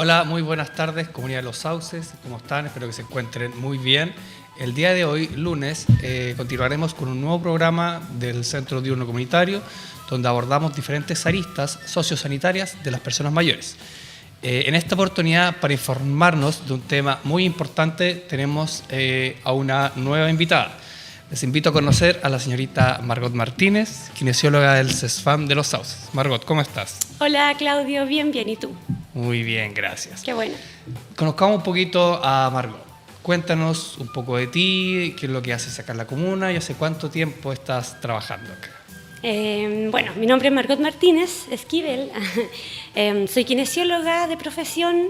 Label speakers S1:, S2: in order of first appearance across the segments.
S1: Hola, muy buenas tardes, comunidad de Los Sauces, ¿cómo están? Espero que se encuentren muy bien. El día de hoy, lunes, continuaremos con un nuevo programa del Centro Diurno Comunitario, donde abordamos diferentes aristas sociosanitarias de las personas mayores. En esta oportunidad, para informarnos de un tema muy importante, tenemos a una nueva invitada. Les invito a conocer a la señorita Margot Martínez, kinesióloga del CESFAM de Los Sauces. Margot, ¿cómo estás?
S2: Hola, Claudio, bien, ¿y tú?
S1: Muy bien, gracias.
S2: Qué bueno.
S1: Conozcamos un poquito a Margot. Cuéntanos un poco de ti, qué es lo que haces acá en la comuna y hace cuánto tiempo estás trabajando acá.
S2: Bueno, mi nombre es Margot Martínez Esquivel. Soy kinesióloga de profesión,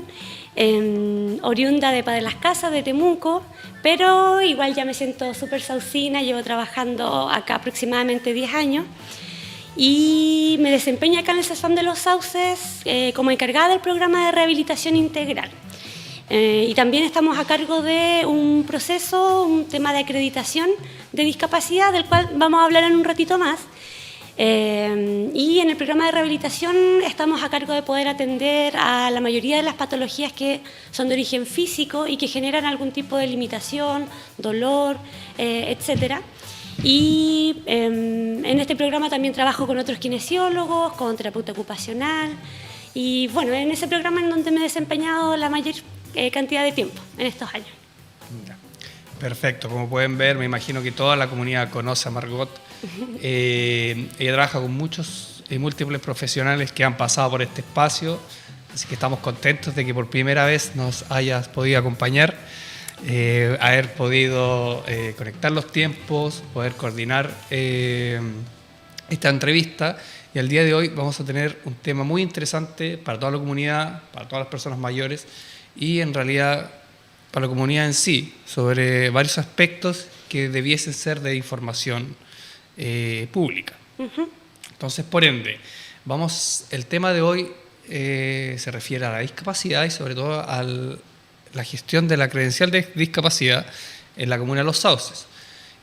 S2: oriunda de Padre Las Casas, de Temuco, pero igual ya me siento súper saucina. Llevo trabajando acá aproximadamente 10 años y me desempeño acá en el CESFAM de Los Sauces como encargada del programa de rehabilitación integral. Y también estamos a cargo de un proceso, un tema de acreditación de discapacidad, del cual vamos a hablar en un ratito más. Y en el programa de rehabilitación estamos a cargo de poder atender a la mayoría de las patologías que son de origen físico y que generan algún tipo de limitación, dolor, etcétera. Y en este programa también trabajo con otros kinesiólogos, con terapeuta ocupacional. Y bueno, en ese programa en donde me he desempeñado la mayor cantidad de tiempo en estos años.
S1: Perfecto, como pueden ver, me imagino que toda la comunidad conoce a Margot. Ella trabaja con muchos y múltiples profesionales que han pasado por este espacio, así que estamos contentos de que por primera vez nos hayas podido acompañar, haber podido conectar los tiempos, poder coordinar esta entrevista. Y al día de hoy vamos a tener un tema muy interesante para toda la comunidad, para todas las personas mayores y en realidad para la comunidad en sí, sobre varios aspectos que debiesen ser de información pública. Entonces, por ende, el tema de hoy se refiere a la discapacidad y sobre todo a la gestión de la credencial de discapacidad en la comuna de Los Sauces.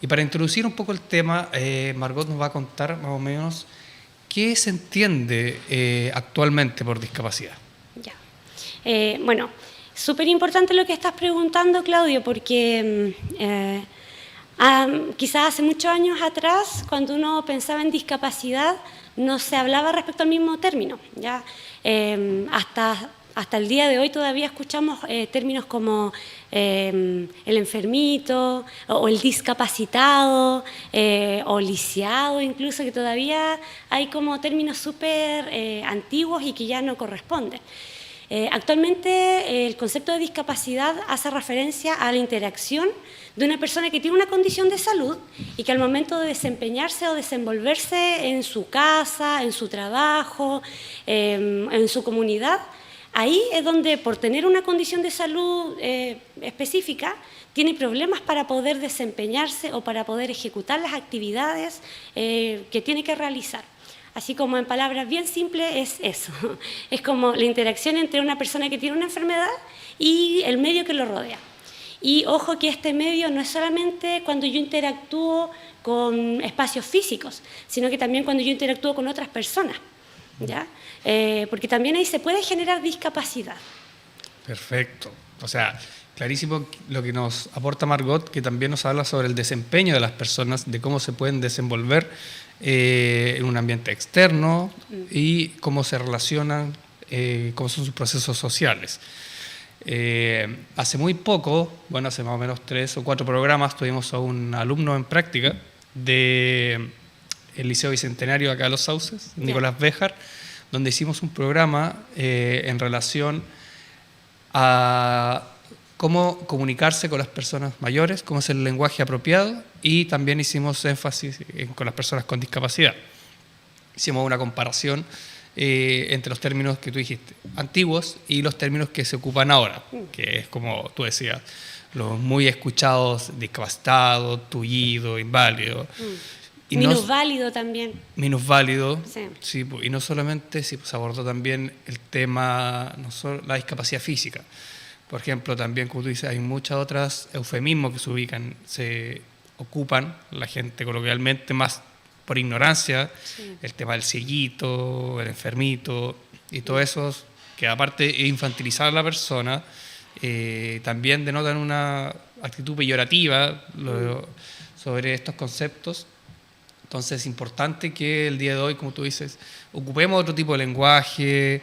S1: Y para introducir un poco el tema, Margot nos va a contar más o menos qué se entiende actualmente por discapacidad.
S2: Ya. Bueno, súper importante lo que estás preguntando, Claudio, porque quizás hace muchos años atrás, cuando uno pensaba en discapacidad, no se hablaba respecto al mismo término. ¿Ya? Hasta el día de hoy todavía escuchamos términos como el enfermito o el discapacitado o lisiado, incluso, que todavía hay como términos súper antiguos y que ya no corresponden. Actualmente el concepto de discapacidad hace referencia a la interacción de una persona que tiene una condición de salud y que al momento de desempeñarse o desenvolverse en su casa, en su trabajo, en su comunidad, ahí es donde, por tener una condición de salud específica, tiene problemas para poder desempeñarse o para poder ejecutar las actividades que tiene que realizar. Así como en palabras bien simples es eso, es como la interacción entre una persona que tiene una enfermedad y el medio que lo rodea. Y ojo que este medio no es solamente cuando yo interactúo con espacios físicos, sino que también cuando yo interactúo con otras personas, ¿ya? Porque también ahí se puede generar discapacidad.
S1: Perfecto. O sea, clarísimo lo que nos aporta Margot, que también nos habla sobre el desempeño de las personas, de cómo se pueden desenvolver en un ambiente externo y cómo se relacionan, cómo son sus procesos sociales. Hace muy poco, bueno, hace más o menos 3 o 4 programas, tuvimos a un alumno en práctica del Liceo Bicentenario acá de Los Sauces, Nicolás Béjar, donde hicimos un programa en relación a cómo comunicarse con las personas mayores, cómo es el lenguaje apropiado, y también hicimos énfasis con las personas con discapacidad. Hicimos una comparación entre los términos que tú dijiste, antiguos, y los términos que se ocupan ahora, que es como tú decías, los muy escuchados, discapacitado, tullido, inválido. Y
S2: minusválido también.
S1: Minusválido,
S2: sí.
S1: Sí, y no solamente, sí, pues abordó también el tema, no solo la discapacidad física. Por ejemplo, también, como tú dices, hay muchas otras eufemismos que se ocupan la gente coloquialmente, más por ignorancia, el tema del cieguito, el enfermito, y todo eso que aparte de infantilizar a la persona, también denotan una actitud peyorativa sobre estos conceptos. Entonces es importante que el día de hoy, como tú dices, ocupemos otro tipo de lenguaje,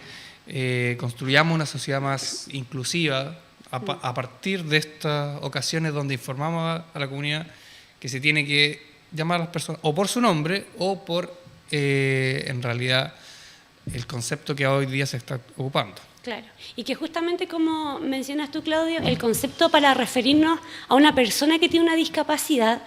S1: construyamos una sociedad más inclusiva a partir de estas ocasiones donde informamos a la comunidad que se tiene que llamar a las personas o por su nombre o por, en realidad, el concepto que hoy día se está ocupando.
S2: Claro, y que justamente como mencionas tú, Claudio, el concepto para referirnos a una persona que tiene una discapacidad,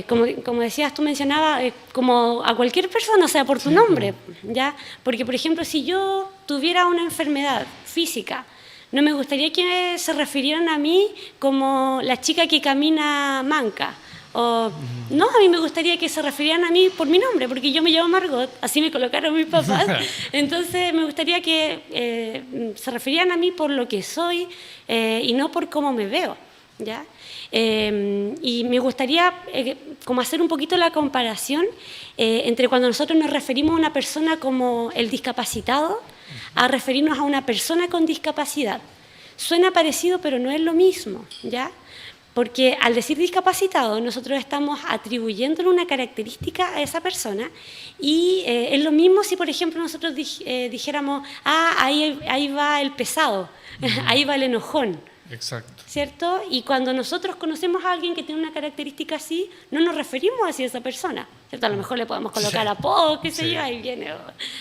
S2: como decías, tú mencionabas, como a cualquier persona, o sea, por tu nombre, ¿ya? Porque, por ejemplo, si yo tuviera una enfermedad física, no me gustaría que se refirieran a mí como la chica que camina manca. O, no, a mí me gustaría que se refirieran a mí por mi nombre, porque yo me llamo Margot, así me colocaron mis papás. Entonces me gustaría que se refirieran a mí por lo que soy y no por cómo me veo, ¿ya? Y me gustaría como hacer un poquito la comparación entre cuando nosotros nos referimos a una persona como el discapacitado a referirnos a una persona con discapacidad. Suena parecido, pero no es lo mismo, ¿ya? Porque al decir discapacitado, nosotros estamos atribuyéndole una característica a esa persona y es lo mismo si, por ejemplo, nosotros dijéramos, ahí va el pesado, ahí va el enojón.
S1: Exacto.
S2: ¿Cierto? Y cuando nosotros conocemos a alguien que tiene una característica así, no nos referimos así a esa persona, ¿cierto? A lo mejor le podemos colocar apodos, qué sé yo, ahí viene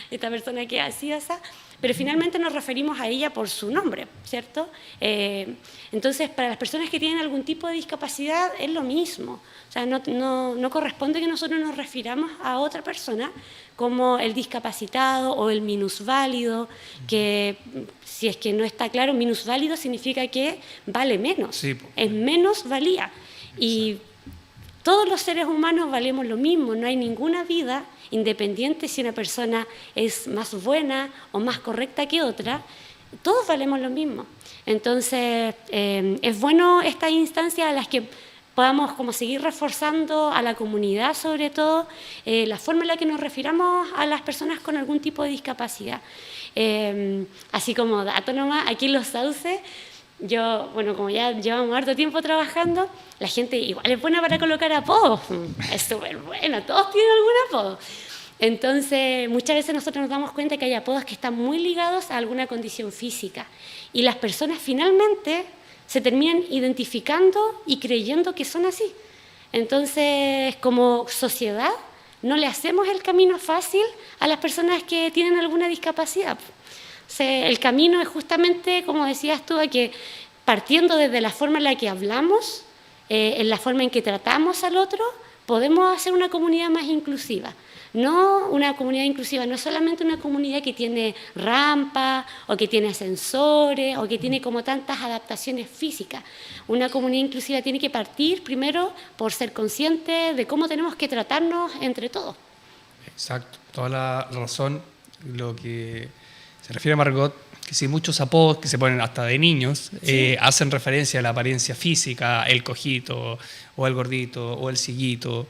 S2: esta persona que es así, esa, pero finalmente nos referimos a ella por su nombre, ¿cierto? Entonces, para las personas que tienen algún tipo de discapacidad es lo mismo. O sea, no corresponde que nosotros nos refiramos a otra persona como el discapacitado o el minusválido, que si es que no está claro, minusválido significa que vale menos, sí, es menos valía. Y todos los seres humanos valemos lo mismo, no hay ninguna vida independiente si una persona es más buena o más correcta que otra, todos valemos lo mismo. Entonces, es bueno estas instancias a las que podamos como seguir reforzando a la comunidad, sobre todo, la forma en la que nos refiramos a las personas con algún tipo de discapacidad. Así como dato nomás, aquí en Los Sauces, yo, bueno, como ya llevamos harto tiempo trabajando, la gente igual es buena para colocar apodos, es súper buena, todos tienen algún apodo. Entonces, muchas veces nosotros nos damos cuenta que hay apodos que están muy ligados a alguna condición física y las personas finalmente se terminan identificando y creyendo que son así. Entonces, como sociedad, no le hacemos el camino fácil a las personas que tienen alguna discapacidad. O sea, el camino es justamente, como decías tú, a que partiendo desde la forma en la que hablamos, en la forma en que tratamos al otro, podemos hacer una comunidad más inclusiva. No una comunidad inclusiva, no es solamente una comunidad que tiene rampa o que tiene ascensores o que tiene como tantas adaptaciones físicas. Una comunidad inclusiva tiene que partir primero por ser consciente de cómo tenemos que tratarnos entre todos.
S1: Exacto, toda la razón. Lo que se refiere a Margot, que sí, muchos apodos que se ponen hasta de niños hacen referencia a la apariencia física, el cojito o el gordito o el ciguito.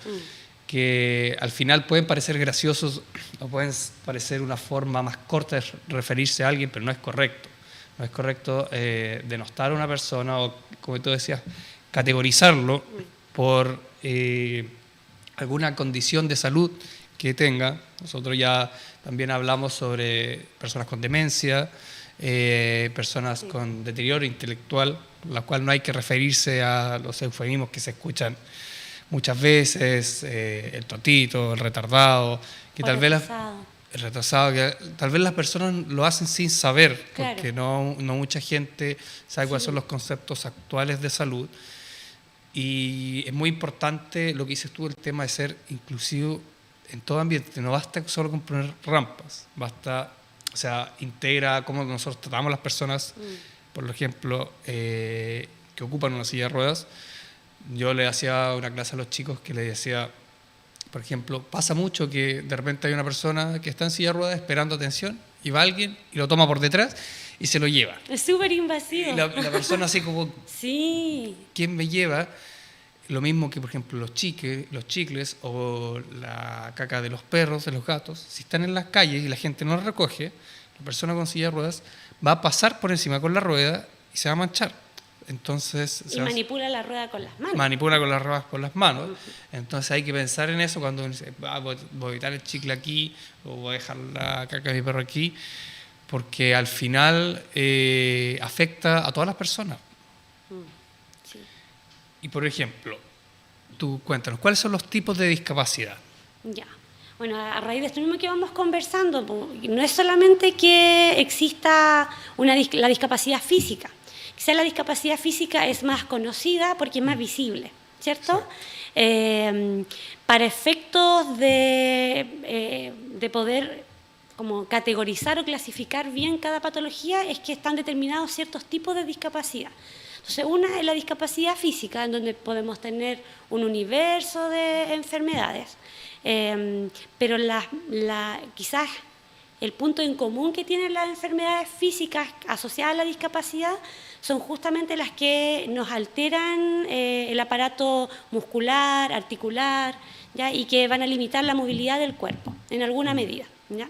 S1: Que al final pueden parecer graciosos o pueden parecer una forma más corta de referirse a alguien, pero no es correcto. No es correcto denostar a una persona o, como tú decías, categorizarlo por alguna condición de salud que tenga. Nosotros ya también hablamos sobre personas con demencia, personas con deterioro intelectual, la cual no hay que referirse a los eufemismos que se escuchan muchas veces, el totito, el retardado, que tal vez el retrasado, que tal vez las personas lo hacen sin saber, porque no mucha gente sabe cuáles son los conceptos actuales de salud. Y es muy importante lo que dices tú, el tema de ser inclusivo en todo ambiente. No basta solo con poner rampas, basta, o sea, integra cómo nosotros tratamos a las personas, por ejemplo, que ocupan una silla de ruedas. Yo le hacía una clase a los chicos que le decía, por ejemplo, pasa mucho que de repente hay una persona que está en silla de ruedas esperando atención y va alguien y lo toma por detrás y se lo lleva.
S2: Es súper invasivo.
S1: Y la persona así como,
S2: sí.
S1: ¿Quién me lleva? Lo mismo que, por ejemplo, los chicles o la caca de los perros, de los gatos, si están en las calles y la gente no los recoge, la persona con silla de ruedas va a pasar por encima con la rueda y se va a manchar. Entonces,
S2: y manipula la rueda con las manos.
S1: Manipula con las ruedas con las manos. Entonces hay que pensar en eso cuando uno dice, voy a evitar el chicle aquí o voy a dejar la caca de mi perro aquí, porque al final afecta a todas las personas.
S2: Sí.
S1: Y por ejemplo, tú cuéntanos, ¿cuáles son los tipos de discapacidad?
S2: Ya. Bueno, a raíz de esto mismo que vamos conversando, no es solamente que exista la discapacidad física. Quizá la discapacidad física es más conocida porque es más visible, ¿cierto? Sí. Para efectos de poder como categorizar o clasificar bien cada patología es que están determinados ciertos tipos de discapacidad. Entonces, una es la discapacidad física, en donde podemos tener un universo de enfermedades, pero quizás el punto en común que tienen las enfermedades físicas asociadas a la discapacidad son justamente las que nos alteran el aparato muscular, articular, ¿ya? Y que van a limitar la movilidad del cuerpo en alguna medida, ¿ya?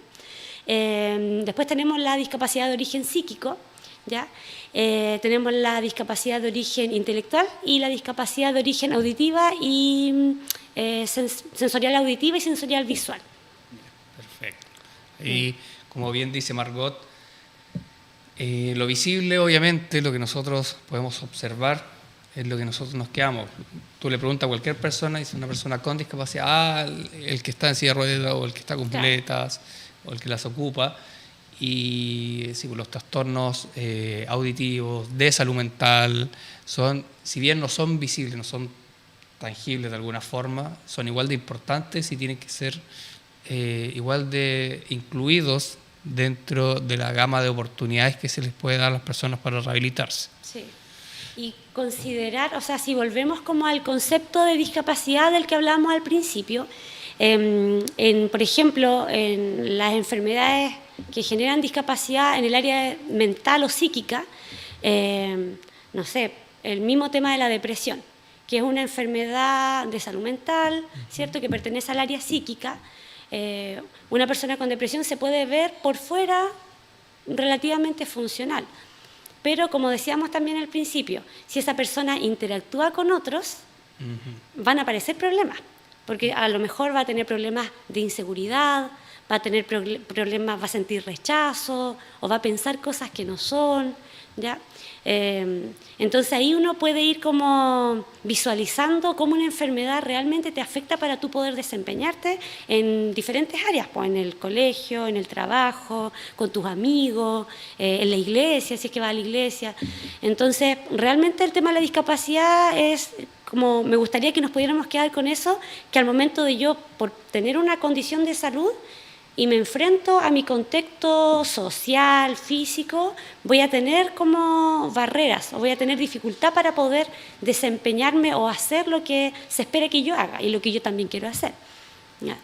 S2: Después tenemos la discapacidad de origen psíquico, ¿ya? Tenemos la discapacidad de origen intelectual y la discapacidad de origen auditiva y sensorial auditiva y sensorial visual.
S1: Perfecto. Y como bien dice Margot, lo visible, obviamente, lo que nosotros podemos observar es lo que nosotros nos quedamos. Tú le preguntas a cualquier persona, dice una persona con discapacidad, el que está en silla de ruedas o el que está con muletas o el que las ocupa. Y sí, los trastornos auditivos, de salud mental, si bien no son visibles, no son tangibles de alguna forma, son igual de importantes y tienen que ser igual de incluidos dentro de la gama de oportunidades que se les puede dar a las personas para rehabilitarse.
S2: Sí. Y considerar, o sea, si volvemos como al concepto de discapacidad del que hablábamos al principio, por ejemplo, en las enfermedades que generan discapacidad en el área mental o psíquica, no sé, el mismo tema de la depresión, que es una enfermedad de salud mental, ¿cierto?, que pertenece al área psíquica. Una persona con depresión se puede ver por fuera relativamente funcional, pero como decíamos también al principio, si esa persona interactúa con otros, van a aparecer problemas, porque a lo mejor va a tener problemas de inseguridad, va a tener problemas, va a sentir rechazo o va a pensar cosas que no son, ¿ya? Entonces ahí uno puede ir como visualizando cómo una enfermedad realmente te afecta para tú poder desempeñarte en diferentes áreas, pues en el colegio, en el trabajo, con tus amigos, en la iglesia, si es que vas a la iglesia. Entonces realmente el tema de la discapacidad es como, me gustaría que nos pudiéramos quedar con eso, que al momento de yo, por tener una condición de salud, y me enfrento a mi contexto social, físico, voy a tener como barreras o voy a tener dificultad para poder desempeñarme o hacer lo que se espera que yo haga y lo que yo también quiero hacer. ¿Ya?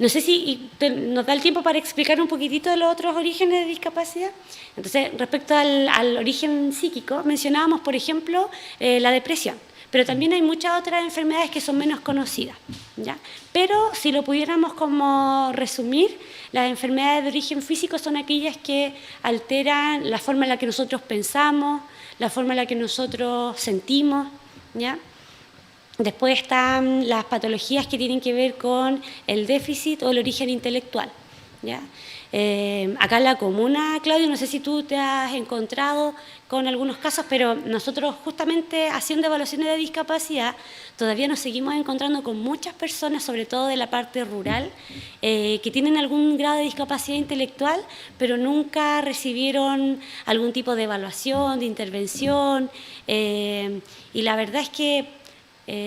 S2: No sé si nos da el tiempo para explicar un poquitito de los otros orígenes de discapacidad. Entonces, respecto al origen psíquico, mencionábamos, por ejemplo, la depresión. Pero también hay muchas otras enfermedades que son menos conocidas, ¿ya? Pero si lo pudiéramos como resumir, las enfermedades de origen físico son aquellas que alteran la forma en la que nosotros pensamos, la forma en la que nosotros sentimos, ¿ya? Después están las patologías que tienen que ver con el déficit o el origen intelectual, ¿ya? Acá en la comuna, Claudio, no sé si tú te has encontrado con algunos casos, pero nosotros justamente haciendo evaluaciones de discapacidad todavía nos seguimos encontrando con muchas personas, sobre todo de la parte rural, que tienen algún grado de discapacidad intelectual, pero nunca recibieron algún tipo de evaluación, de intervención, y la verdad es que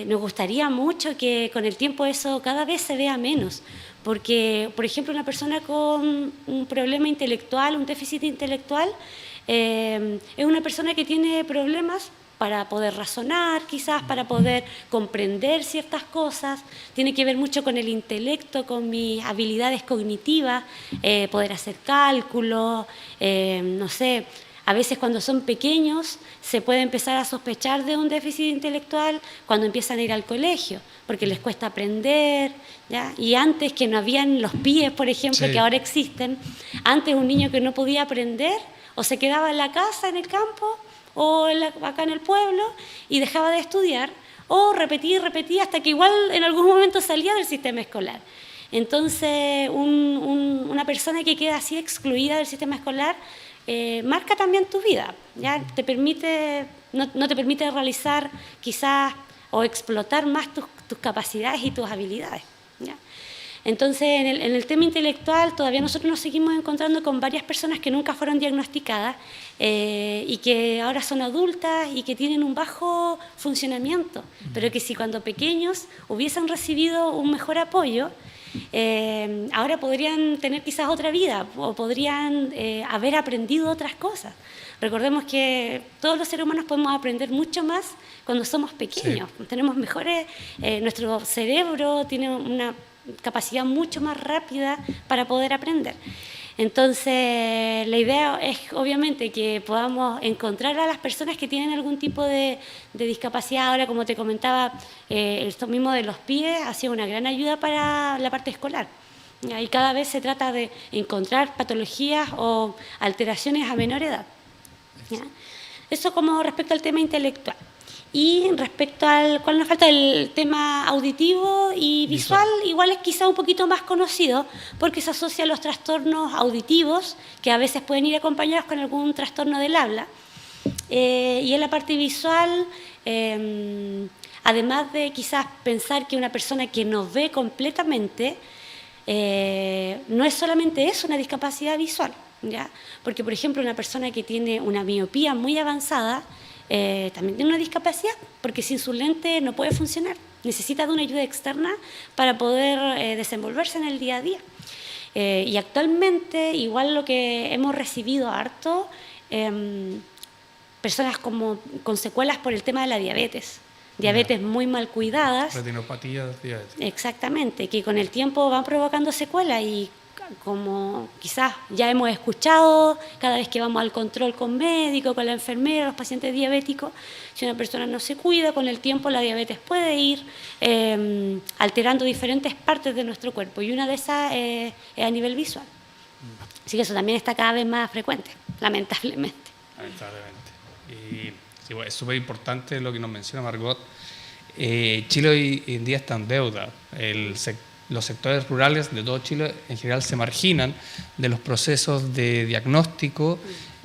S2: nos gustaría mucho que con el tiempo eso cada vez se vea menos, porque, por ejemplo, una persona con un problema intelectual, un déficit intelectual, es una persona que tiene problemas para poder razonar, quizás para poder comprender ciertas cosas, tiene que ver mucho con el intelecto, con mis habilidades cognitivas, poder hacer cálculos, no sé, A veces cuando son pequeños se puede empezar a sospechar de un déficit intelectual cuando empiezan a ir al colegio, porque les cuesta aprender, ¿ya? Y antes, que no habían los pies, por ejemplo,
S1: Sí.
S2: que ahora existen, antes un niño que no podía aprender o se quedaba en la casa, en el campo, o acá en el pueblo, y dejaba de estudiar, o repetía y repetía hasta que igual en algún momento salía del sistema escolar. Entonces, una persona que queda así excluida del sistema escolar marca también tu vida, ¿ya? No te permite realizar quizás o explotar más tus capacidades y tus habilidades, ¿ya? Entonces, en el tema intelectual, todavía nosotros nos seguimos encontrando con varias personas que nunca fueron diagnosticadas y que ahora son adultas y que tienen un bajo funcionamiento, pero que si cuando pequeños hubiesen recibido un mejor apoyo, ahora podrían tener quizás otra vida o podrían haber aprendido otras cosas. Recordemos que todos los seres humanos podemos aprender mucho más cuando somos pequeños. Sí. Tenemos mejores, nuestro cerebro tiene una capacidad mucho más rápida para poder aprender. Entonces, la idea es obviamente que podamos encontrar a las personas que tienen algún tipo de discapacidad. Ahora, como te comentaba, esto mismo de los pies ha sido una gran ayuda para la parte escolar. Y cada vez se trata de encontrar patologías o alteraciones a menor edad, ¿ya? Eso como respecto al tema intelectual. Y respecto al cuál nos falta, el tema auditivo y visual, igual es quizá un poquito más conocido porque se asocia a los trastornos auditivos que a veces pueden ir acompañados con algún trastorno del habla. Y en la parte visual, además de quizás pensar que una persona que no ve completamente, no es solamente eso, una discapacidad visual, ¿ya? Porque, por ejemplo, una persona que tiene una miopía muy avanzada, también tiene una discapacidad, porque sin su lente no puede funcionar. Necesita de una ayuda externa para poder desenvolverse en el día a día. Y actualmente, igual lo que hemos recibido harto, personas con secuelas por el tema de la diabetes. Diabetes muy mal cuidadas.
S1: Retinopatía, diabetes.
S2: Exactamente, que con el tiempo van provocando secuelas y como quizás ya hemos escuchado cada vez que vamos al control con médico, con la enfermera, los pacientes diabéticos, si una persona no se cuida, con el tiempo la diabetes puede ir alterando diferentes partes de nuestro cuerpo y una de esas es a nivel visual. Así que eso también está cada vez más frecuente, lamentablemente.
S1: Lamentablemente. Y sí, bueno, es súper importante lo que nos menciona Margot. Chile hoy en día está en deuda. Los sectores rurales de todo Chile en general se marginan de los procesos de diagnóstico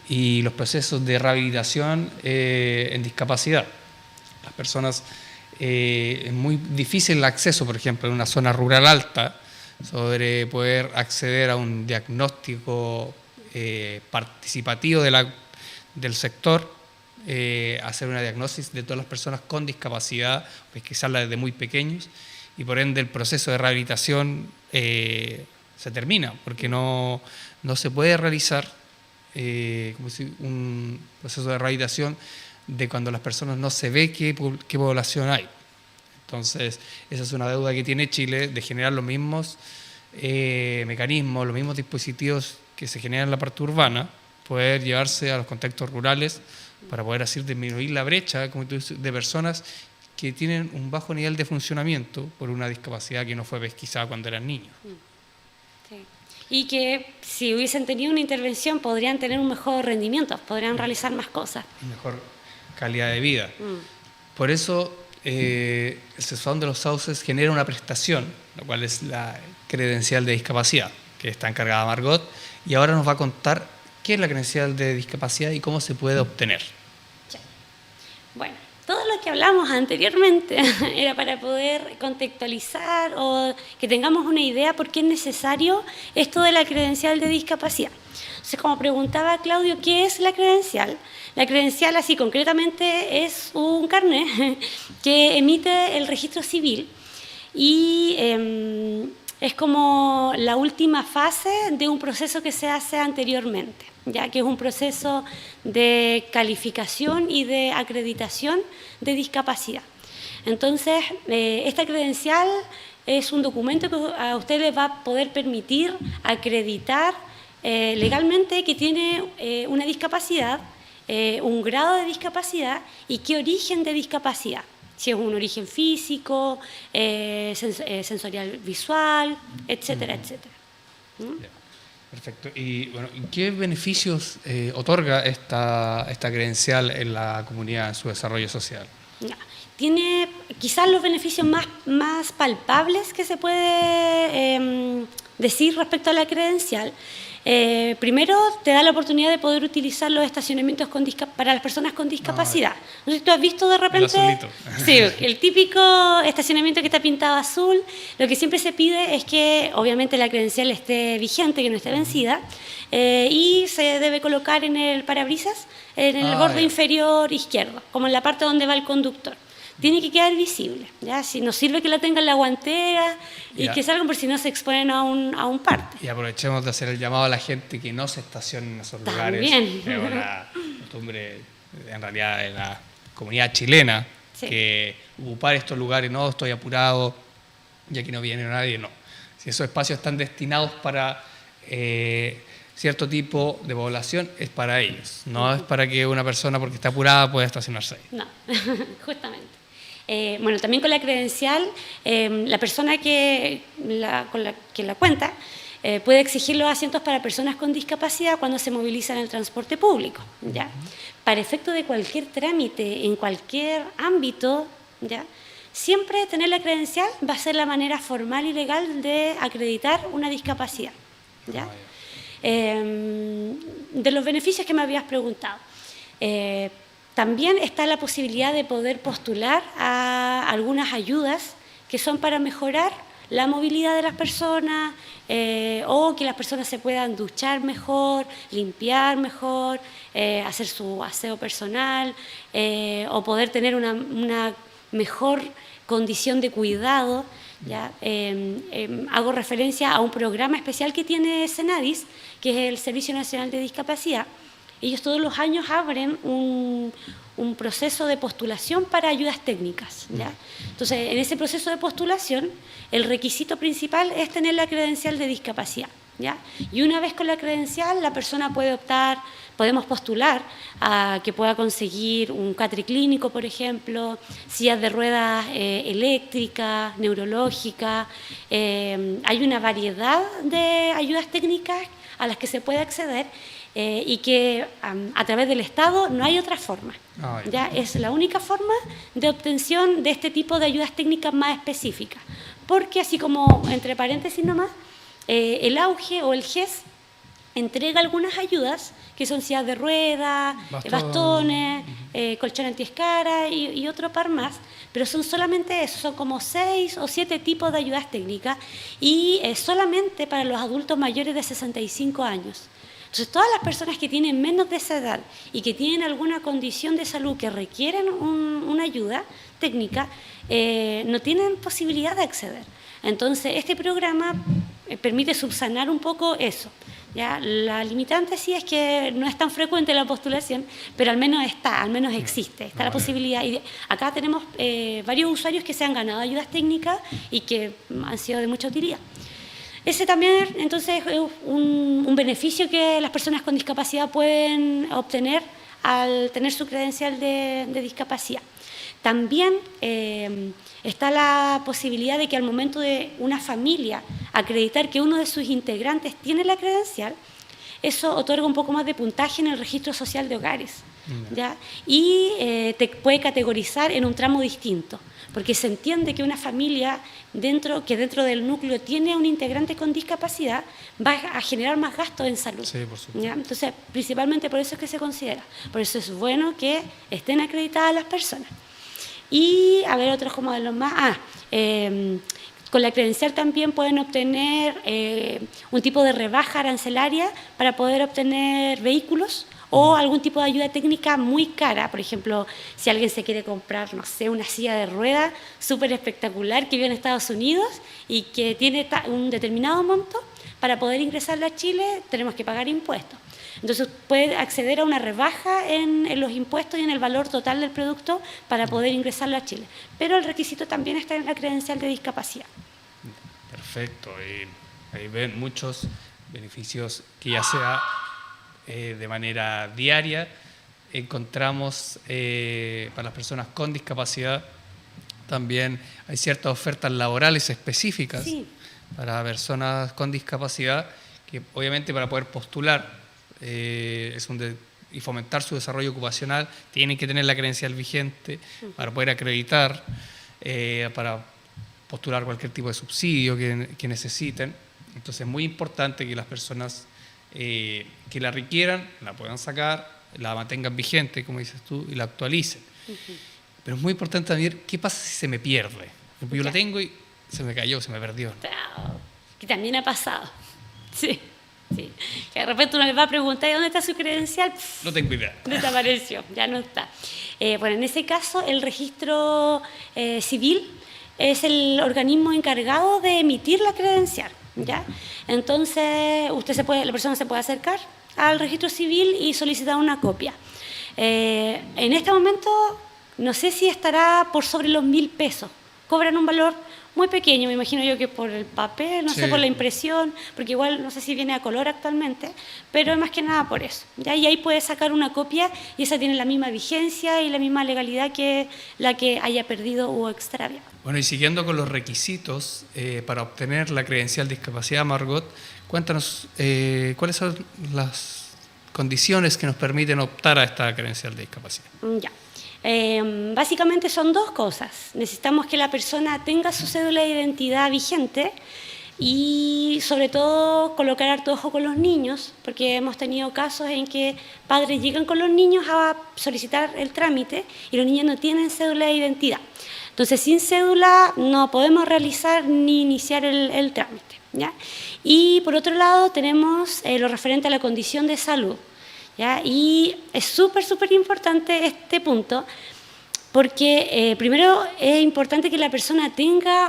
S1: y los procesos de rehabilitación en discapacidad. Las personas, es muy difícil el acceso, por ejemplo, en una zona rural alta, sobre poder acceder a un diagnóstico participativo del sector, hacer una diagnosis de todas las personas con discapacidad, pues quizás desde muy pequeños, y por ende el proceso de rehabilitación se termina, porque no se puede realizar un proceso de rehabilitación de cuando las personas no se ve qué población hay. Entonces, esa es una deuda que tiene Chile de generar los mismos mecanismos, los mismos dispositivos que se generan en la parte urbana, poder llevarse a los contextos rurales para poder así disminuir la brecha, como tú dices, de personas que tienen un bajo nivel de funcionamiento por una discapacidad que no fue pesquisada cuando eran niños.
S2: Sí. Y que si hubiesen tenido una intervención podrían tener un mejor rendimiento, podrían realizar más cosas.
S1: Mejor calidad de vida. Por eso el CESFAM de los Sauces genera una prestación, lo cual es la credencial de discapacidad, que está encargada Margot, y ahora nos va a contar qué es la credencial de discapacidad y cómo se puede obtener.
S2: Bueno, todo lo que hablamos anteriormente era para poder contextualizar o que tengamos una idea por qué es necesario esto de la credencial de discapacidad. Entonces, como preguntaba Claudio, ¿qué es la credencial? La credencial, así concretamente, es un carnet que emite el registro civil y es como la última fase de un proceso que se hace anteriormente, ya que es un proceso de calificación y de acreditación de discapacidad. Entonces, esta credencial es un documento que a usted le va a poder permitir acreditar legalmente que tiene una discapacidad, un grado de discapacidad y qué origen de discapacidad. Si es un origen físico, sensorial visual, etcétera, etcétera.
S1: Perfecto. Y bueno, ¿qué beneficios otorga esta credencial en la comunidad, en su desarrollo social?
S2: Tiene quizás los beneficios más palpables que se puede decir respecto a la credencial. Primero, te da la oportunidad de poder utilizar los estacionamientos para las personas con discapacidad. No sé si tú has visto de repente...
S1: El azulito.
S2: Sí, el típico estacionamiento que está pintado azul. Lo que siempre se pide es que, obviamente, la credencial esté vigente, que no esté vencida, y se debe colocar en el parabrisas, en el borde inferior izquierdo, como en la parte donde va el conductor. Tiene que quedar visible, ¿ya? Si nos sirve que la tengan en la guantera y que salgan por si no se exponen a un parte.
S1: Y aprovechemos de hacer el llamado a la gente que no se estacione en esos lugares. Es una costumbre, en realidad, de la comunidad chilena, que ocupar estos lugares, no, estoy apurado, y aquí no viene nadie, no. Si esos espacios están destinados para cierto tipo de población, es para ellos. No es para que una persona, porque está apurada, pueda estacionarse ahí.
S2: No, justamente. Bueno, también con la credencial, la persona con la que la cuenta puede exigir los asientos para personas con discapacidad cuando se moviliza en el transporte público, ¿ya? Para efecto de cualquier trámite, en cualquier ámbito, ¿ya? Siempre tener la credencial va a ser la manera formal y legal de acreditar una discapacidad, ¿ya? De los beneficios que me habías preguntado, también está la posibilidad de poder postular a algunas ayudas que son para mejorar la movilidad de las personas, o que las personas se puedan duchar mejor, limpiar mejor, hacer su aseo personal, o poder tener una mejor condición de cuidado, ¿ya? Hago referencia a un programa especial que tiene Senadis, que es el Servicio Nacional de Discapacidad. Ellos todos los años abren un proceso de postulación para ayudas técnicas, ¿ya? Entonces, en ese proceso de postulación, el requisito principal es tener la credencial de discapacidad, ¿ya? Y una vez con la credencial, la persona puede podemos postular a que pueda conseguir un catre clínico, por ejemplo, sillas de ruedas eléctricas, neurológicas. Hay una variedad de ayudas técnicas a las que se puede acceder, y que a través del Estado no hay otra forma. ¿Ya? Es la única forma de obtención de este tipo de ayudas técnicas más específicas. Porque, así como, entre paréntesis nomás, el AUGE o el GES entrega algunas ayudas que son sillas de ruedas, bastones, colchón antiescara y otro par más, pero son solamente eso, son como 6 o 7 tipos de ayudas técnicas y solamente para los adultos mayores de 65 años. Entonces, todas las personas que tienen menos de esa edad y que tienen alguna condición de salud que requieren una ayuda técnica, no tienen posibilidad de acceder. Entonces, este programa permite subsanar un poco eso, ¿ya? La limitante sí es que no es tan frecuente la postulación, pero al menos existe la posibilidad. Y acá tenemos varios usuarios que se han ganado ayudas técnicas y que han sido de mucha utilidad. Ese también, entonces, es un beneficio que las personas con discapacidad pueden obtener al tener su credencial de discapacidad. También está la posibilidad de que al momento de una familia acreditar que uno de sus integrantes tiene la credencial, eso otorga un poco más de puntaje en el registro social de hogares, ¿ya? Y te puede categorizar en un tramo distinto, porque se entiende que una familia que dentro del núcleo tiene un integrante con discapacidad va a generar más gastos en salud.
S1: Sí, por supuesto.
S2: ¿Ya? Entonces, principalmente por eso es que se considera. Por eso es bueno que estén acreditadas las personas. Y, a ver, otros como de los más... con la credencial también pueden obtener un tipo de rebaja arancelaria para poder obtener vehículos o algún tipo de ayuda técnica muy cara. Por ejemplo, si alguien se quiere comprar, no sé, una silla de ruedas súper espectacular que vive en Estados Unidos y que tiene un determinado monto, para poder ingresarla a Chile tenemos que pagar impuestos. Entonces puede acceder a una rebaja en los impuestos y en el valor total del producto para poder ingresarlo a Chile. Pero el requisito también está en la credencial de discapacidad.
S1: Perfecto. Y ahí ven muchos beneficios que ya sea de manera diaria. Encontramos para las personas con discapacidad también hay ciertas ofertas laborales específicas
S2: Sí.
S1: para personas con discapacidad que obviamente para poder postular y fomentar su desarrollo ocupacional tienen que tener la credencial vigente para poder acreditar, para postular cualquier tipo de subsidio que necesiten. Entonces es muy importante que las personas que la requieran la puedan sacar, la mantengan vigente, como dices tú, y la actualicen. Pero es muy importante también qué pasa si se me pierde. Yo la tengo y se me cayó, se me perdió.
S2: Que también ha pasado. Sí, sí. Que de repente uno le va a preguntar ¿dónde está su credencial?
S1: No tengo idea.
S2: Desapareció, ya no está. Bueno, en ese caso el registro civil es el organismo encargado de emitir la credencial, ¿ya? Entonces la persona se puede acercar al registro civil y solicitar una copia. En este momento no sé si estará por sobre los 1.000 pesos. Cobran un valor muy pequeño, me imagino yo que por el papel, no sé, por la impresión, porque igual no sé si viene a color actualmente, pero es más que nada por eso, ¿ya? Y ahí puedes sacar una copia y esa tiene la misma vigencia y la misma legalidad que la que haya perdido o extraviado.
S1: Bueno, y siguiendo con los requisitos para obtener la credencial de discapacidad, Margot, cuéntanos cuáles son las condiciones que nos permiten optar a esta credencial de discapacidad.
S2: Ya. Básicamente son dos cosas. Necesitamos que la persona tenga su cédula de identidad vigente y sobre todo colocar harto ojo con los niños, porque hemos tenido casos en que padres llegan con los niños a solicitar el trámite y los niños no tienen cédula de identidad. Entonces, sin cédula no podemos realizar ni iniciar el trámite, ¿ya? Y por otro lado tenemos lo referente a la condición de salud, ¿ya? Y es súper importante este punto porque primero es importante que la persona tenga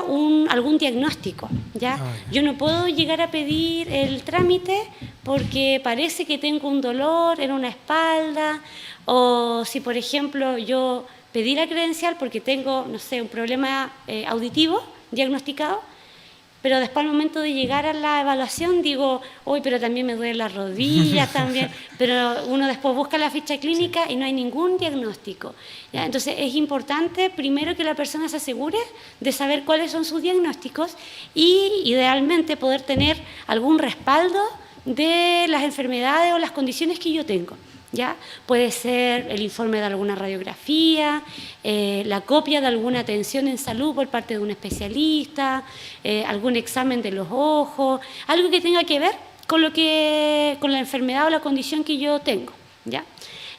S2: algún diagnóstico, ¿ya? Yo no puedo llegar a pedir el trámite porque parece que tengo un dolor en una espalda o si por ejemplo yo pedí la credencial porque tengo, no sé, un problema auditivo diagnosticado, pero después al momento de llegar a la evaluación digo, uy, pero también me duelen las rodillas también, pero uno después busca la ficha clínica y no hay ningún diagnóstico, ¿ya? Entonces es importante primero que la persona se asegure de saber cuáles son sus diagnósticos y idealmente poder tener algún respaldo de las enfermedades o las condiciones que yo tengo, ¿ya? Puede ser el informe de alguna radiografía, la copia de alguna atención en salud por parte de un especialista, algún examen de los ojos, algo que tenga que ver con la enfermedad o la condición que yo tengo, ¿ya?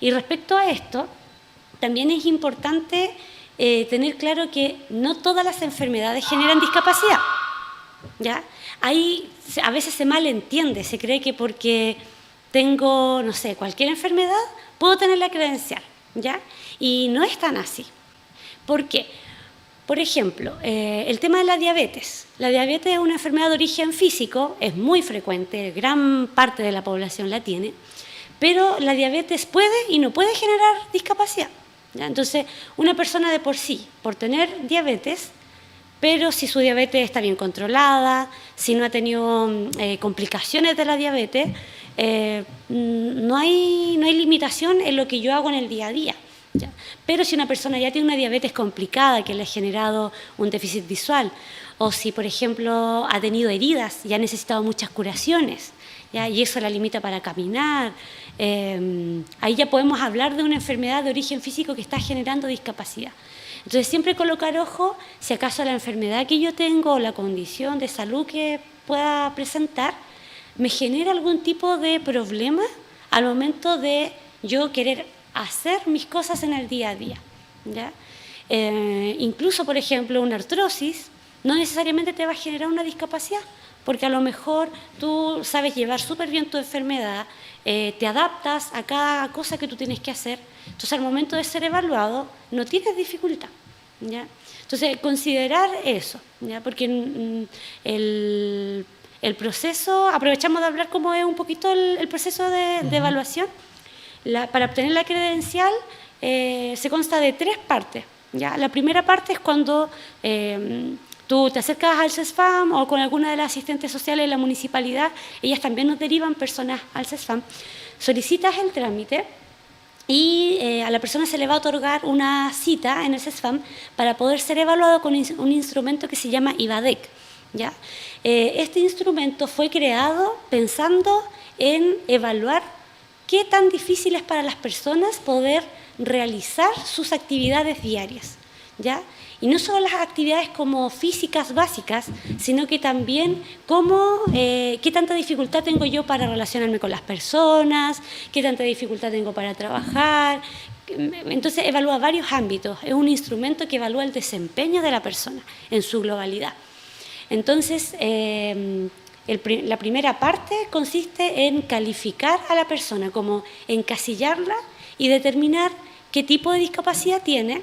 S2: Y respecto a esto, también es importante tener claro que no todas las enfermedades generan discapacidad, ¿ya? A veces se malentiende, se cree que porque tengo, no sé, cualquier enfermedad, puedo tener la credencial, ¿ya? Y no es tan así. ¿Por qué? Por ejemplo, el tema de la diabetes. La diabetes es una enfermedad de origen físico, es muy frecuente, gran parte de la población la tiene, pero la diabetes puede y no puede generar discapacidad, ¿ya? Entonces, una persona de por sí, por tener diabetes, pero si su diabetes está bien controlada, si no ha tenido complicaciones de la diabetes, no hay limitación en lo que yo hago en el día a día, ¿ya? Pero si una persona ya tiene una diabetes complicada que le ha generado un déficit visual, o si, por ejemplo, ha tenido heridas y ha necesitado muchas curaciones, ¿ya? Y eso la limita para caminar, ahí ya podemos hablar de una enfermedad de origen físico que está generando discapacidad. Entonces, siempre colocar ojo si acaso la enfermedad que yo tengo o la condición de salud que pueda presentar me genera algún tipo de problema al momento de yo querer hacer mis cosas en el día a día, ¿ya? Incluso, por ejemplo, una artrosis no necesariamente te va a generar una discapacidad, porque a lo mejor tú sabes llevar súper bien tu enfermedad, te adaptas a cada cosa que tú tienes que hacer, entonces al momento de ser evaluado no tienes dificultad, ¿ya? Entonces, considerar eso, ¿ya? Porque el proceso, aprovechamos de hablar cómo es un poquito el proceso de evaluación. Para obtener la credencial se consta de 3 partes, ¿ya? La primera parte es cuando Tú te acercas al CESFAM o con alguna de las asistentes sociales de la municipalidad, ellas también nos derivan personas al CESFAM, solicitas el trámite y a la persona se le va a otorgar una cita en el CESFAM para poder ser evaluado con un instrumento que se llama IVADEC, ¿ya? Este instrumento fue creado pensando en evaluar qué tan difícil es para las personas poder realizar sus actividades diarias, ¿ya? Y no solo las actividades como físicas básicas, sino que también qué tanta dificultad tengo yo para relacionarme con las personas, qué tanta dificultad tengo para trabajar. Entonces evalúa varios ámbitos, es un instrumento que evalúa el desempeño de la persona en su globalidad. Entonces, la primera parte consiste en calificar a la persona, como encasillarla y determinar qué tipo de discapacidad tiene,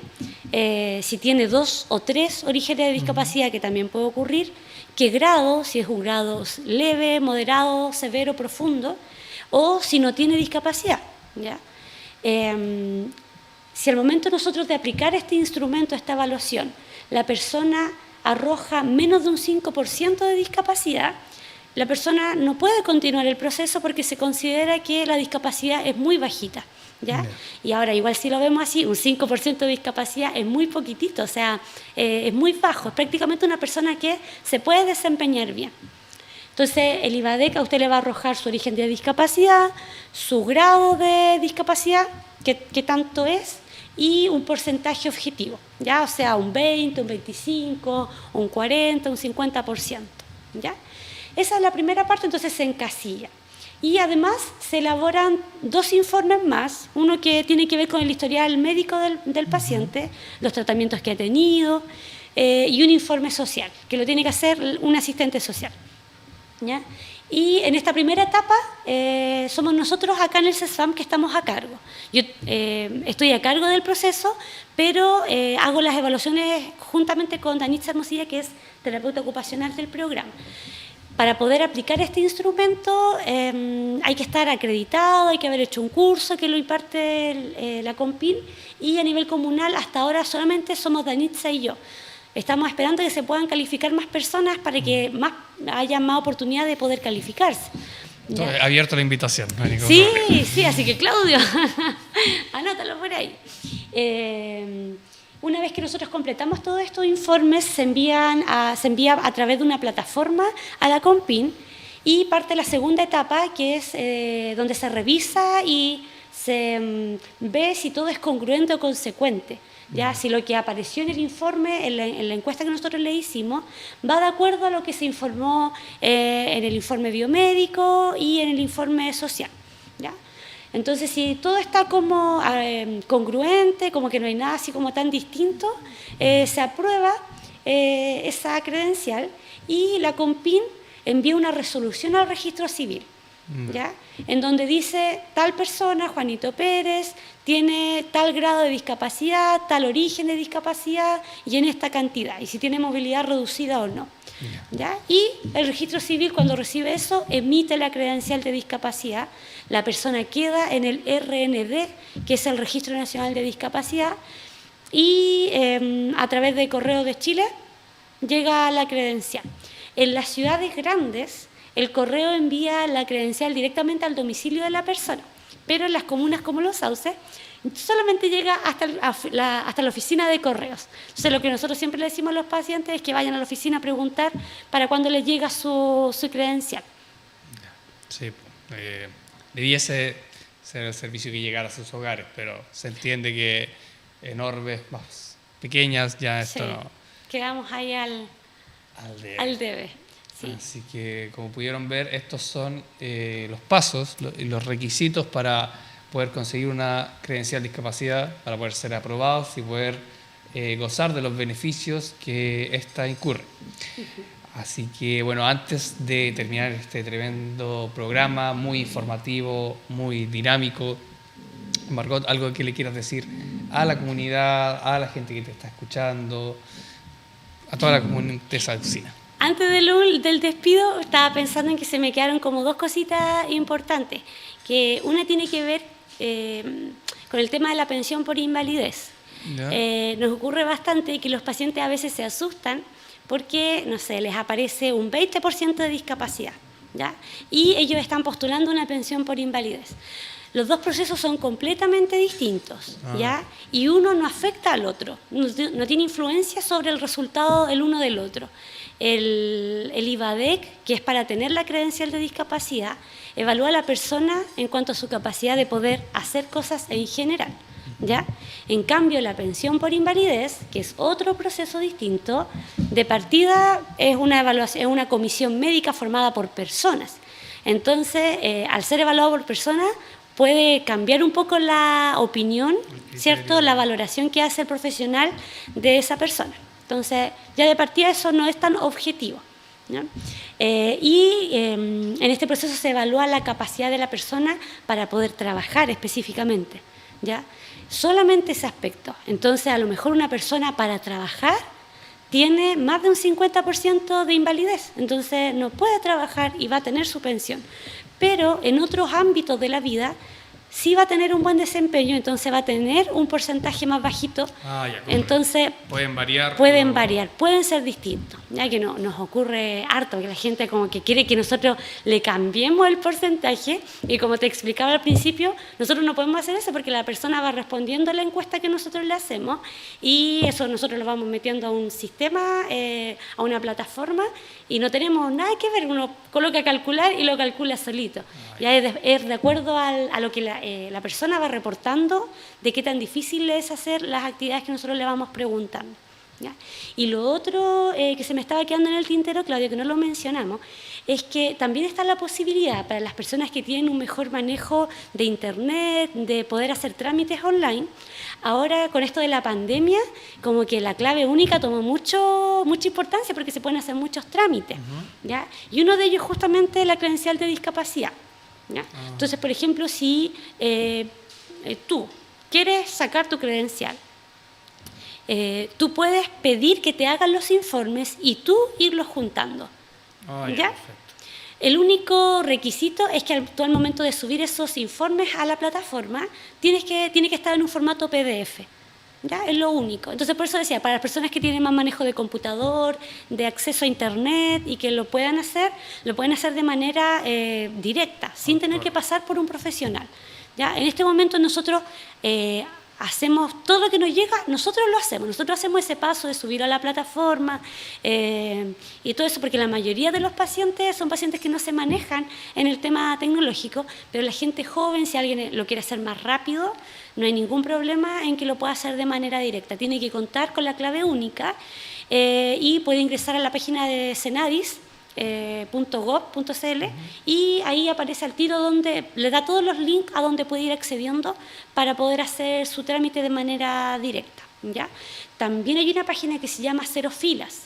S2: si tiene 2 o 3 orígenes de discapacidad, que también puede ocurrir, qué grado, si es un grado leve, moderado, severo, profundo, o si no tiene discapacidad, ¿ya? Si al momento nosotros de aplicar este instrumento, esta evaluación, la persona arroja menos de un 5% de discapacidad, la persona no puede continuar el proceso porque se considera que la discapacidad es muy bajita, ¿ya? Y ahora, igual si lo vemos así, un 5% de discapacidad es muy poquitito, o sea, es muy bajo, es prácticamente una persona que se puede desempeñar bien. Entonces, el IVADEC a usted le va a arrojar su origen de discapacidad, su grado de discapacidad, qué tanto es, y un porcentaje objetivo, ¿ya? O sea, un 20, un 25, un 40, un 50%, ¿ya? Esa es la primera parte, entonces se encasilla. Y además se elaboran 2 informes más, uno que tiene que ver con el historial médico del paciente, los tratamientos que ha tenido, y un informe social, que lo tiene que hacer un asistente social, ¿ya? Y en esta primera etapa somos nosotros acá en el CESFAM que estamos a cargo. Yo estoy a cargo del proceso, pero hago las evaluaciones juntamente con Danitza Hermosilla, que es terapeuta ocupacional del programa. Para poder aplicar este instrumento hay que estar acreditado, hay que haber hecho un curso que lo imparte la CONPIN, y a nivel comunal hasta ahora solamente somos Danitza y yo. Estamos esperando que se puedan calificar más personas para que haya más oportunidad de poder calificarse.
S1: Entonces, abierto la invitación. No hay
S2: sí,
S1: problema.
S2: sí, así que Claudio, anótalo por ahí. Una vez que nosotros completamos todos estos informes, se envía a través de una plataforma a la CONPIN, y parte la segunda etapa, que es donde se revisa y se ve si todo es congruente o consecuente. Ya, si lo que apareció en el informe, en la encuesta que nosotros le hicimos, va de acuerdo a lo que se informó en el informe biomédico y en el informe social, ¿ya? Entonces, si todo está como congruente, como que no hay nada así como tan distinto, se aprueba esa credencial, y la CONPIN envía una resolución al registro civil, ¿ya? En donde dice, tal persona, Juanito Pérez, tiene tal grado de discapacidad, tal origen de discapacidad y en esta cantidad, y si tiene movilidad reducida o no, ¿ya? Y el registro civil, cuando recibe eso, emite la credencial de discapacidad. La persona queda en el RND, que es el Registro Nacional de Discapacidad, y a través de Correo de Chile llega la credencial. En las ciudades grandes, el correo envía la credencial directamente al domicilio de la persona, pero en las comunas como Los Sauces solamente llega hasta la oficina de correos. Entonces, lo que nosotros siempre le decimos a los pacientes es que vayan a la oficina a preguntar para cuándo les llega su credencial.
S1: Sí, debiese ser el servicio que llegara a sus hogares, pero se entiende que en orbes más pequeñas ya esto no...
S2: Quedamos ahí al debe. Sí.
S1: Así que, como pudieron ver, estos son los pasos y los requisitos para poder conseguir una credencial de discapacidad, para poder ser aprobados y poder gozar de los beneficios que ésta incurre. Así que, bueno, antes de terminar este tremendo programa, muy informativo, muy dinámico, Margot, algo que le quieras decir a la comunidad, a la gente que te está escuchando, a toda la comunidad de Saucina.
S2: Antes del despido, estaba pensando en que se me quedaron como 2 cositas importantes, que una tiene que ver con el tema de la pensión por invalidez. nos ocurre bastante que los pacientes a veces se asustan porque, no sé, les aparece un 20% de discapacidad, ¿ya? Y ellos están postulando una pensión por invalidez. Los dos procesos son completamente distintos, ¿ya? Y uno no afecta al otro, no tiene influencia sobre el resultado el uno del otro. El IVADEC, que es para tener la credencial de discapacidad, evalúa a la persona en cuanto a su capacidad de poder hacer cosas en general, ¿ya? En cambio, la pensión por invalidez, que es otro proceso distinto, de partida es una evaluación, es una comisión médica formada por personas. Entonces, al ser evaluado por personas, puede cambiar un poco la opinión, ¿cierto? La valoración que hace el profesional de esa persona. Entonces, ya de partida eso no es tan objetivo, ¿no? En este proceso se evalúa la capacidad de la persona para poder trabajar específicamente, ¿ya? Solamente ese aspecto. Entonces, a lo mejor una persona para trabajar tiene más de un 50% de invalidez, entonces no puede trabajar y va a tener su pensión. Pero en otros ámbitos de la vida sí va a tener un buen desempeño, entonces va a tener un porcentaje más bajito. Entonces
S1: pueden variar.
S2: Pueden ser distintos, ya que nos ocurre harto, que la gente como que quiere que nosotros le cambiemos el porcentaje, y como te explicaba al principio, nosotros no podemos hacer eso porque la persona va respondiendo a la encuesta que nosotros le hacemos, y eso nosotros lo vamos metiendo a un sistema, a una plataforma, y no tenemos nada que ver, uno coloca a calcular y lo calcula solito. Ya es de acuerdo a lo que la persona va reportando de qué tan difícil es hacer las actividades que nosotros le vamos preguntando, ¿ya? Y lo otro que se me estaba quedando en el tintero, Claudio, que no lo mencionamos, es que también está la posibilidad para las personas que tienen un mejor manejo de Internet, de poder hacer trámites online. Ahora, con esto de la pandemia, como que la clave única tomó mucha importancia porque se pueden hacer muchos trámites, ¿ya? Y uno de ellos justamente es la credencial de discapacidad, ¿ya? Entonces, por ejemplo, si tú quieres sacar tu credencial, tú puedes pedir que te hagan los informes y tú irlos juntando, ¿ya? El único requisito es que tú al momento de subir esos informes a la plataforma tiene que estar en un formato PDF, ¿ya? Es lo único. Entonces, por eso decía, para las personas que tienen más manejo de computador, de acceso a Internet y que lo pueden hacer de manera directa, sin tener que pasar por un profesional, ¿ya? En este momento nosotros hacemos todo lo que nos llega, nosotros hacemos ese paso de subir a la plataforma y todo eso, porque la mayoría de los pacientes son pacientes que no se manejan en el tema tecnológico, pero la gente joven, si alguien lo quiere hacer más rápido, no hay ningún problema en que lo pueda hacer de manera directa. Tiene que contar con la clave única y puede ingresar a la página de Senadis, .gov.cl, y ahí aparece al tiro donde le da todos los links a donde puede ir accediendo para poder hacer su trámite de manera directa, ¿ya? También hay una página que se llama Cero Filas,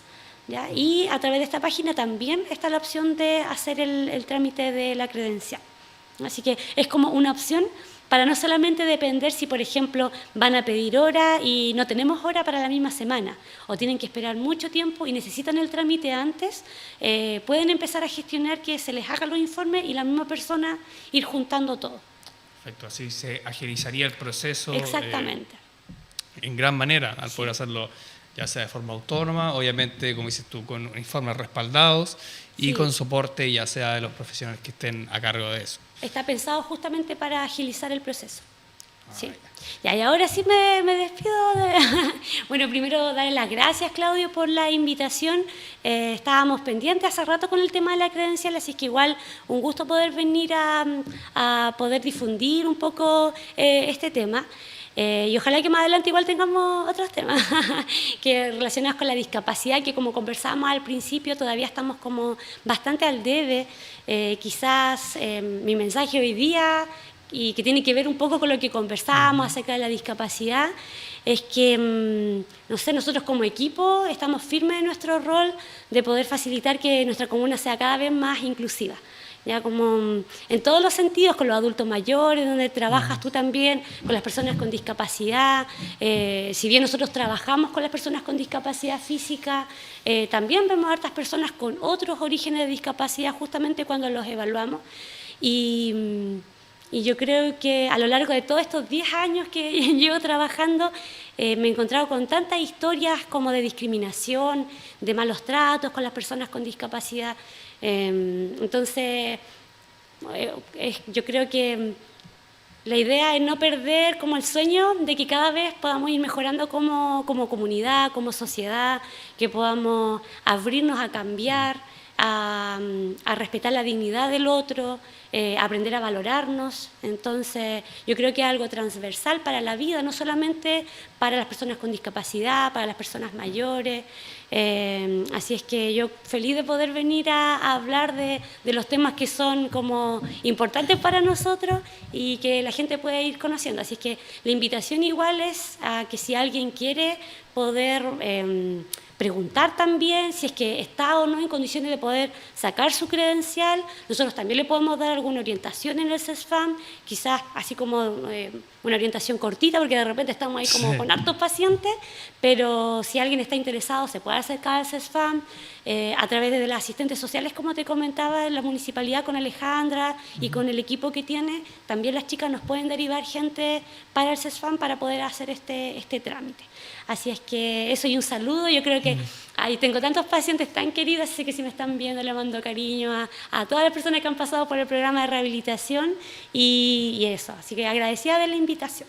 S2: ¿ya? Y a través de esta página también está la opción de hacer el trámite de la credencial. Así que es como una opción para no solamente depender si, por ejemplo, van a pedir hora y no tenemos hora para la misma semana, o tienen que esperar mucho tiempo y necesitan el trámite antes, pueden empezar a gestionar que se les hagan los informes y la misma persona ir juntando todo.
S1: Perfecto, así se agilizaría el proceso.
S2: Exactamente.
S1: En gran manera, al poder hacerlo ya sea de forma autónoma, obviamente, como dices tú, con informes respaldados y con soporte ya sea de los profesionales que estén a cargo de eso.
S2: Está pensado justamente para agilizar el proceso. Sí. Ya, y ahora sí me despido. Bueno, primero darle las gracias, Claudio, por la invitación. Estábamos pendientes hace rato con el tema de la credencial, así que igual un gusto poder venir a poder difundir un poco este tema. Y ojalá que más adelante igual tengamos otros temas que relacionados con la discapacidad, que como conversábamos al principio todavía estamos como bastante al debe. Quizás mi mensaje hoy día, y que tiene que ver un poco con lo que conversábamos acerca de la discapacidad, es que, no sé, nosotros como equipo estamos firmes en nuestro rol de poder facilitar que nuestra comuna sea cada vez más inclusiva. Ya como en todos los sentidos, con los adultos mayores, donde trabajas tú también, con las personas con discapacidad. Si bien nosotros trabajamos con las personas con discapacidad física, también vemos a hartas personas con otros orígenes de discapacidad justamente cuando los evaluamos. Y Y yo creo que a lo largo de todos estos 10 años que llevo trabajando, me he encontrado con tantas historias como de discriminación, de malos tratos con las personas con discapacidad. Entonces, yo creo que la idea es no perder como el sueño de que cada vez podamos ir mejorando como comunidad, como sociedad, que podamos abrirnos a cambiar, a respetar la dignidad del otro, aprender a valorarnos. Entonces, yo creo que es algo transversal para la vida, no solamente para las personas con discapacidad, para las personas mayores. Así es que yo feliz de poder venir a hablar de los temas que son como importantes para nosotros y que la gente puede ir conociendo. Así es que la invitación igual es a que si alguien quiere poder preguntar también si es que está o no en condiciones de poder sacar su credencial. Nosotros también le podemos dar alguna orientación en el CESFAM, quizás así como una orientación cortita, porque de repente estamos ahí como con hartos pacientes, pero si alguien está interesado se puede acercar al CESFAM a través de las asistentes sociales, como te comentaba, en la municipalidad con Alejandra y con el equipo que tiene. También las chicas nos pueden derivar gente para el CESFAM para poder hacer este trámite. Así es que eso, y un saludo. Yo creo que ahí tengo tantos pacientes tan queridos, así que si me están viendo le mando cariño a todas las personas que han pasado por el programa de rehabilitación y eso. Así que agradecida de la invitación.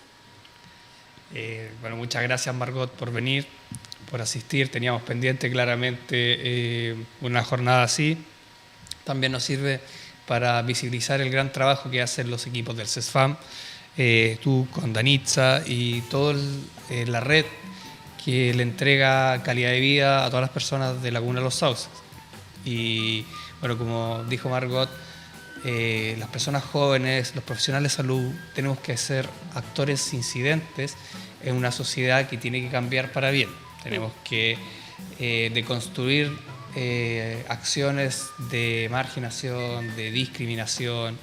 S1: Bueno, muchas gracias, Margot, por venir, por asistir. Teníamos pendiente claramente una jornada así. También nos sirve para visibilizar el gran trabajo que hacen los equipos del CESFAM, tú con Danitza y toda la red que le entrega calidad de vida a todas las personas de la Comuna de Los Sauces. Y bueno, como dijo Margot, las personas jóvenes, los profesionales de salud, tenemos que ser actores incidentes en una sociedad que tiene que cambiar para bien. Tenemos que deconstruir acciones de marginación, de discriminación,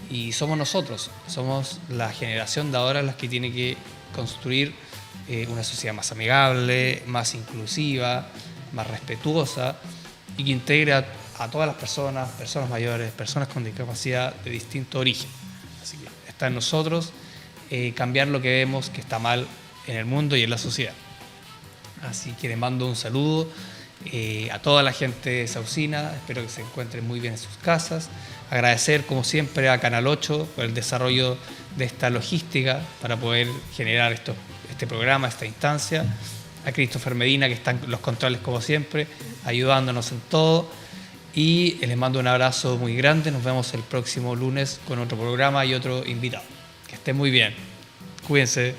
S1: y somos nosotros, somos la generación de ahora las que tiene que construir una sociedad más amigable, más inclusiva, más respetuosa y que integre a todas las personas mayores, personas con discapacidad de distinto origen. Así que está en nosotros cambiar lo que vemos que está mal en el mundo y en la sociedad. Así que les mando un saludo a toda la gente de Saucina, espero que se encuentren muy bien en sus casas. Agradecer, como siempre, a Canal 8 por el desarrollo de esta logística para poder generar este programa, esta instancia. A Christopher Medina, que está en los controles como siempre, ayudándonos en todo. Y les mando un abrazo muy grande. Nos vemos el próximo lunes con otro programa y otro invitado. Que estén muy bien. Cuídense.